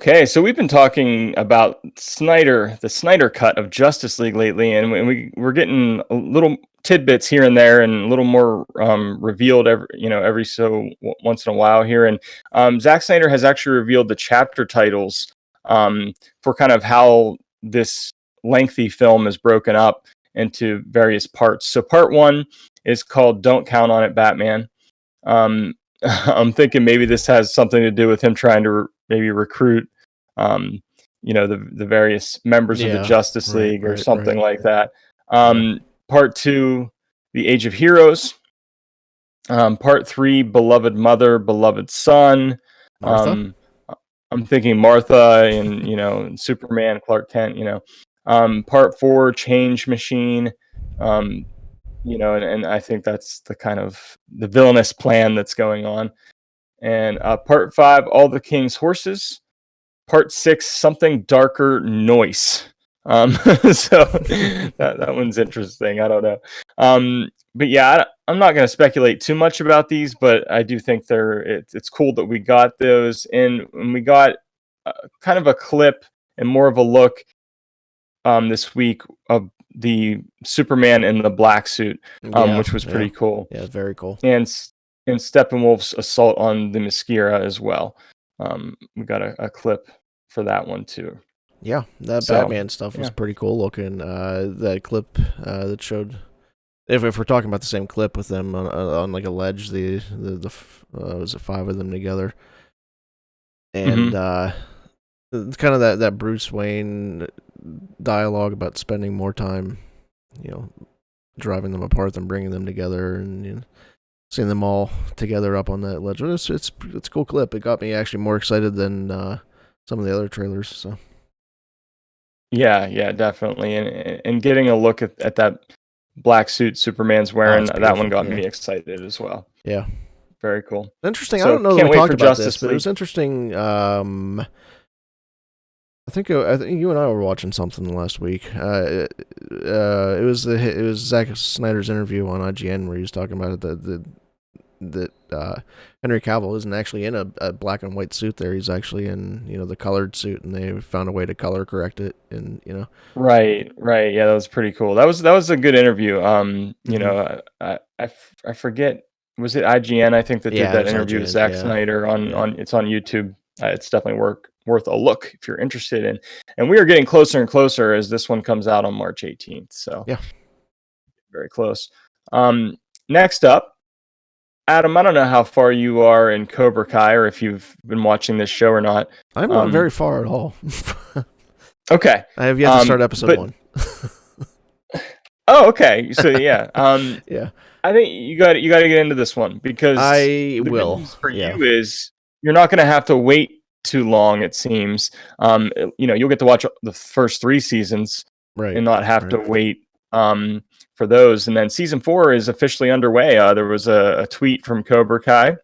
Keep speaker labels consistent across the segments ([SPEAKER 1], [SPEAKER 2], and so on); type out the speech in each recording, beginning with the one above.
[SPEAKER 1] Okay, so we've been talking about the Snyder cut of Justice League lately, and we're getting a little tidbits here and there, and a little more revealed once in a while here. And Zack Snyder has actually revealed the chapter titles for kind of how this lengthy film is broken up into various parts. So part one is called "Don't Count on It, Batman." I'm thinking maybe this has something to do with him trying to maybe recruit, the various members of the Justice League or something like that. Part two, The Age of Heroes. Part three, Beloved Mother, Beloved Son. I'm thinking Martha and Superman, Clark Kent. Part four, Change Machine. And I think that's the kind of the villainous plan that's going on. And part five, All the King's Horses. Part six, Something Darker, Noise. So that one's interesting. I don't know. But yeah, I'm not going to speculate too much about these, but I do think it's cool that we got those. And we got kind of a clip and more of a look this week of the Superman in the black suit, which was pretty cool.
[SPEAKER 2] Yeah, very cool.
[SPEAKER 1] And Steppenwolf's assault on the Mascara as well. We got a clip for that one too.
[SPEAKER 2] Yeah, that Batman stuff was pretty cool looking. That clip that showed, if we're talking about the same clip with them on like a ledge, the was it 5 of them together, and it's kind of that Bruce Wayne dialogue about spending more time, driving them apart than bringing them together, and seeing them all together up on that ledge. It's a cool clip. It got me actually more excited than some of the other trailers. So
[SPEAKER 1] yeah, definitely, and getting a look at that black suit Superman's wearing, that one got me excited as well.
[SPEAKER 2] Yeah,
[SPEAKER 1] very cool.
[SPEAKER 2] Interesting. So I don't know that we talked about this, but it was interesting. I think you and I were watching something last week. It was Zack Snyder's interview on IGN where he was talking about it, that Henry Cavill isn't actually in a black and white suit there. He's actually in the colored suit, and they found a way to color correct it. And
[SPEAKER 1] right, yeah, that was pretty cool. That was a good interview. I forget, was it IGN? I think that did that interview with Zack Snyder on it's on YouTube. It's definitely worth a look if you're interested in. And we are getting closer and closer as this one comes out on March 18th. So
[SPEAKER 2] yeah,
[SPEAKER 1] very close. Next up, Adam, I don't know how far you are in Cobra Kai or if you've been watching this show or not.
[SPEAKER 2] I'm not very far at all.
[SPEAKER 1] Okay.
[SPEAKER 2] I have yet to start episode 1.
[SPEAKER 1] Oh, okay. So yeah.
[SPEAKER 2] Yeah.
[SPEAKER 1] I think you got to get into this one because
[SPEAKER 2] I will.
[SPEAKER 1] For you is you're not going to have to wait too long, it seems. You'll get to watch the first 3 seasons and not have to wait for those. And then season 4 is officially underway. There was a tweet from Cobra Kai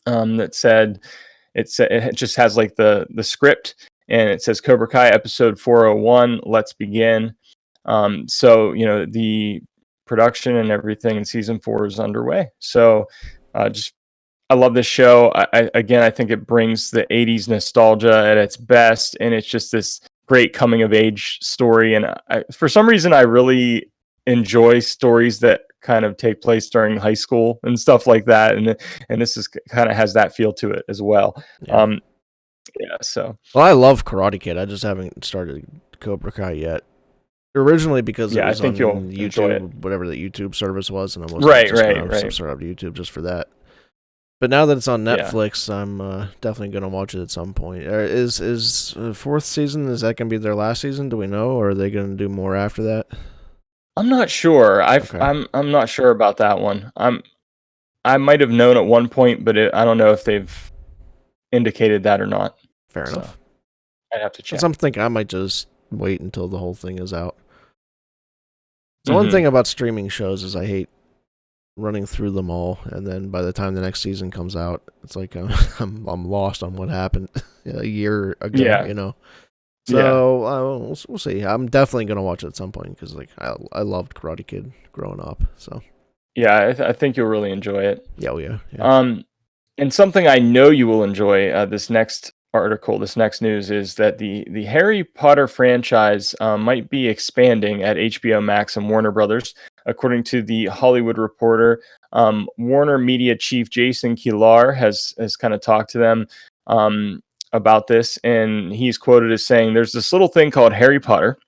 [SPEAKER 1] that said it just has like the script, and it says Cobra Kai episode 401, let's begin. So the production and everything in season 4 is underway. So I love this show. I think it brings the 80s nostalgia at its best, and it's just this great coming of age story. And for some reason, I really enjoy stories that kind of take place during high school and stuff like that. And this is kind of has that feel to it as well.
[SPEAKER 2] Yeah.
[SPEAKER 1] So.
[SPEAKER 2] Well, I love Karate Kid. I just haven't started Cobra Kai yet. Originally because it was on YouTube, whatever the YouTube service was, and I was subscribed to YouTube just for that. But now that it's on Netflix, I'm definitely going to watch it at some point. Is 4th season, is that going to be their last season? Do we know, or are they going to do more after that?
[SPEAKER 1] I'm not sure. I'm not sure about that one. I might have known at one point, but I don't know if they've indicated that or not.
[SPEAKER 2] Fair enough.
[SPEAKER 1] I'd have to check.
[SPEAKER 2] I'm thinking I might just wait until the whole thing is out. So one thing about streaming shows is I hate running through them all, and then by the time the next season comes out, it's like I'm lost on what happened a year ago.
[SPEAKER 1] Yeah.
[SPEAKER 2] So we'll see. I'm definitely gonna watch it at some point because I loved Karate Kid growing up. So
[SPEAKER 1] yeah, I think you'll really enjoy it.
[SPEAKER 2] Yeah.
[SPEAKER 1] And something I know you will enjoy this next article, this next news, is that the Harry Potter franchise might be expanding at HBO Max and Warner Brothers, according to the Hollywood Reporter. Warner Media chief Jason Kilar has kind of talked to them about this, and he's quoted as saying, "There's this little thing called Harry Potter,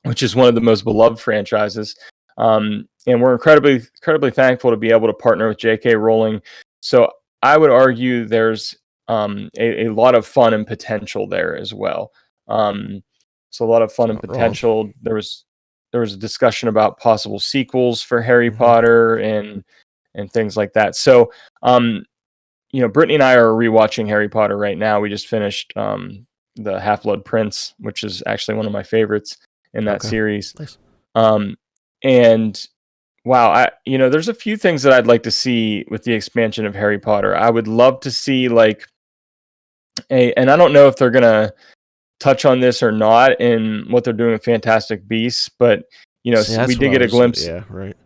[SPEAKER 1] which is one of the most beloved franchises, and we're incredibly thankful to be able to partner with J.K. Rowling. So I would argue there's a lot of fun and potential there as well. So a lot of fun and potential. There was a discussion about possible sequels for Harry Potter and things like that. So Brittany and I are rewatching Harry Potter right now. We just finished the Half-Blood Prince, which is actually one of my favorites in that series.
[SPEAKER 2] Nice.
[SPEAKER 1] And wow, there's a few things that I'd like to see with the expansion of Harry Potter. I would love to see and I don't know if they're gonna touch on this or not in what they're doing with Fantastic Beasts, but we did get a glimpse.
[SPEAKER 2] Yeah, right.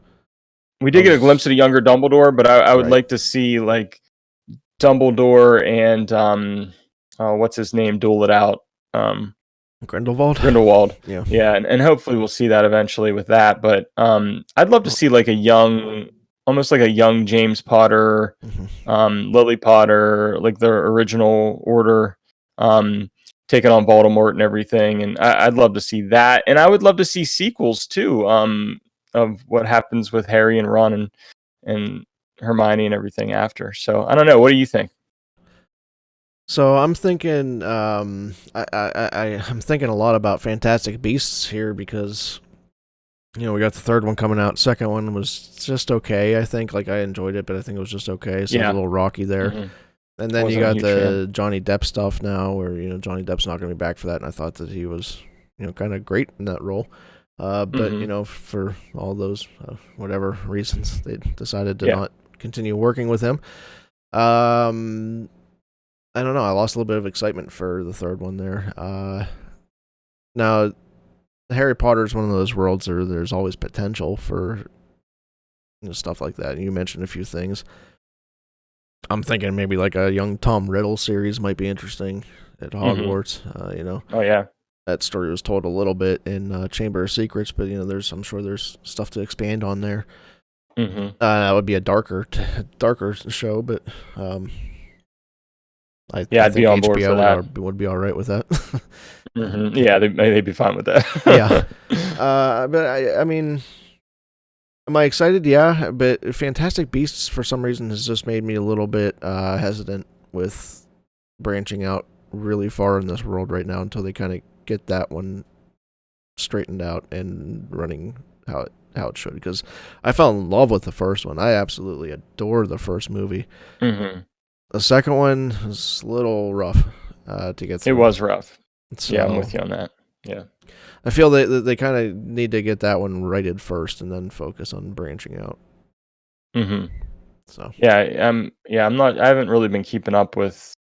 [SPEAKER 1] We did get a glimpse of a younger Dumbledore, but I would like to see Dumbledore and what's his name duel it out.
[SPEAKER 2] Grindelwald.
[SPEAKER 1] Yeah, and hopefully we'll see that eventually with that. But I'd love to see almost like a young James Potter, Lily Potter, like their original order, taking on Voldemort and everything. And I'd love to see that, and I would love to see sequels too, of what happens with Harry and Ron and Hermione and everything after. So I don't know. What do you think?
[SPEAKER 2] So I'm thinking, I'm thinking a lot about Fantastic Beasts here because, we got the third one coming out. Second one was just okay. I think, I enjoyed it, but I think it was just okay. So it was a little rocky there. And then you got the Johnny Depp stuff now, where Johnny Depp's not going to be back for that, and I thought that he was, kind of great in that role. But for all those whatever reasons, they decided to not continue working with him. I don't know. I lost a little bit of excitement for the third one there. Now, Harry Potter is one of those worlds where there's always potential for stuff like that. You mentioned a few things. I'm thinking maybe a young Tom Riddle series might be interesting at Hogwarts.
[SPEAKER 1] Oh yeah.
[SPEAKER 2] That story was told a little bit in Chamber of Secrets, but I'm sure there's stuff to expand on there. That would be a darker show, but I
[SPEAKER 1] I'd
[SPEAKER 2] think
[SPEAKER 1] be on board
[SPEAKER 2] HBO
[SPEAKER 1] for that.
[SPEAKER 2] Would be all right with that.
[SPEAKER 1] Yeah, they'd be fine with that.
[SPEAKER 2] Yeah, but I mean, am I excited? Yeah, but Fantastic Beasts for some reason has just made me a little bit hesitant with branching out really far in this world right now until they kind of get that one straightened out and running how it should. Because I fell in love with the first one. I absolutely adore the first movie. The second one was a little rough to get through.
[SPEAKER 1] It was rough.
[SPEAKER 2] So,
[SPEAKER 1] yeah, I'm with you on that. Yeah.
[SPEAKER 2] I feel they kind of need to get that one righted first and then focus on branching out. So
[SPEAKER 1] I haven't really been keeping up with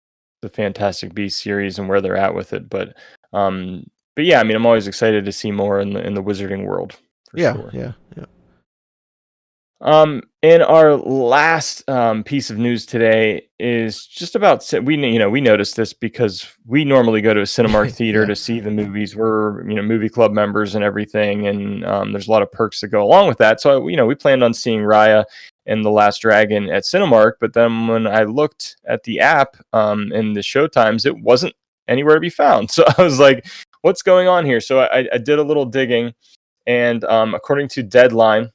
[SPEAKER 1] the Fantastic Beasts series and where they're at with it, but yeah, I mean, I'm always excited to see more in the wizarding world. Sure.
[SPEAKER 2] Yeah.
[SPEAKER 1] And our last piece of news today is just about we noticed this because we normally go to a Cinemark theater to see the movies. We're movie club members and everything, and there's a lot of perks that go along with that. So we planned on seeing Raya and The Last Dragon at Cinemark, but then when I looked at the app and the show times, it wasn't anywhere to be found. So I was like, what's going on here? So I did a little digging, and according to Deadline.com,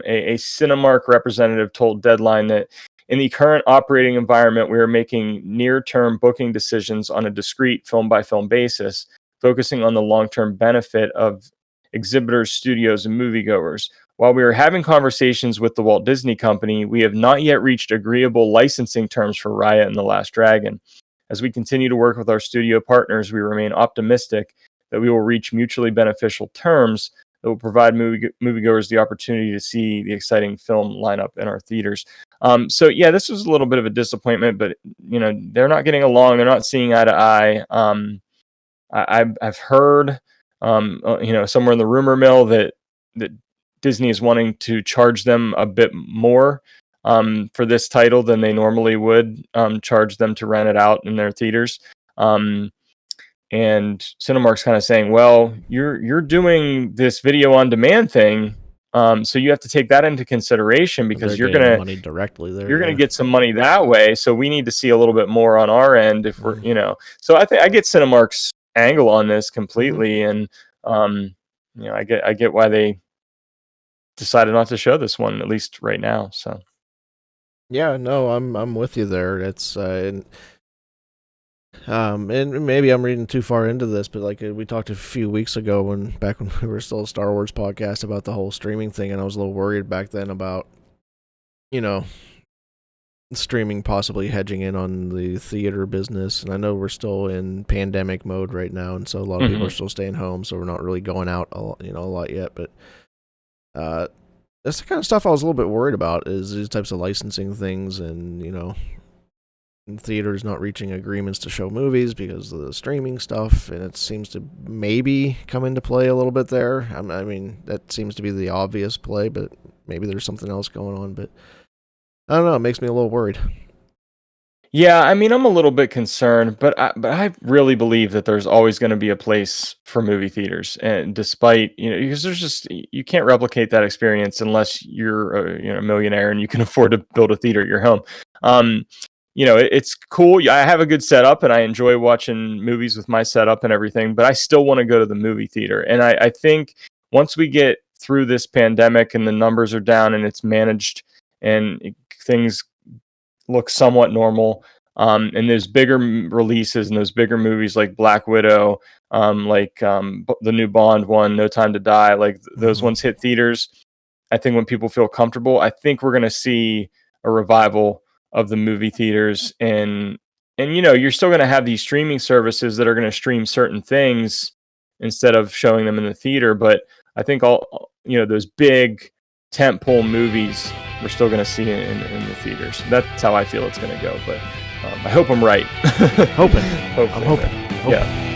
[SPEAKER 1] a Cinemark representative told Deadline that in the current operating environment, we are making near-term booking decisions on a discrete film-by-film basis, focusing on the long-term benefit of exhibitors, studios, and moviegoers. While we are having conversations with the Walt Disney Company, we have not yet reached agreeable licensing terms for Raya and The Last Dragon. As we continue to work with our studio partners, we remain optimistic that we will reach mutually beneficial terms that will provide moviegoers the opportunity to see the exciting film lineup in our theaters. So yeah, this was a little bit of a disappointment, but they're not getting along. They're not seeing eye to eye. I've heard, somewhere in the rumor mill that Disney is wanting to charge them a bit more for this title than they normally would charge them to rent it out in their theaters. And Cinemark's kind of saying, well, you're doing this video on demand thing, so you have to take that into consideration because you're gonna
[SPEAKER 2] money directly there.
[SPEAKER 1] You're gonna get some money that way. So we need to see a little bit more on our end if we're, So I think I get Cinemark's angle on this completely, and I get why they decided not to show this one, at least right now. So
[SPEAKER 2] yeah, no, I'm with you there. It's and maybe I'm reading too far into this, but like we talked a few weeks ago back when we were still a Star Wars podcast about the whole streaming thing, and I was a little worried back then about, streaming possibly hedging in on the theater business. And I know we're still in pandemic mode right now, and so a lot of people are still staying home, so we're not really going out a lot yet. But that's the kind of stuff I was a little bit worried about, is these types of licensing things, and theaters not reaching agreements to show movies because of the streaming stuff, and it seems to maybe come into play a little bit there. I mean, that seems to be the obvious play, but maybe there's something else going on. But I don't know, it makes me a little worried.
[SPEAKER 1] Yeah, I mean, I'm a little bit concerned, but I really believe that there's always going to be a place for movie theaters, and despite because you can't replicate that experience unless you're a millionaire and you can afford to build a theater at your home. It's cool. I have a good setup and I enjoy watching movies with my setup and everything, but I still want to go to the movie theater. And I think once we get through this pandemic and the numbers are down and it's managed and things look somewhat normal, and there's bigger releases and those bigger movies like Black Widow, the new Bond one, No Time to Die, like those ones hit theaters. I think when people feel comfortable, I think we're going to see a revival of the movie theaters, and you're still going to have these streaming services that are going to stream certain things instead of showing them in the theater. But I think all those big tentpole movies we're still going to see in the theaters. That's how I feel it's going to go. But I hope I'm right.
[SPEAKER 2] I'm hoping.
[SPEAKER 1] Yeah.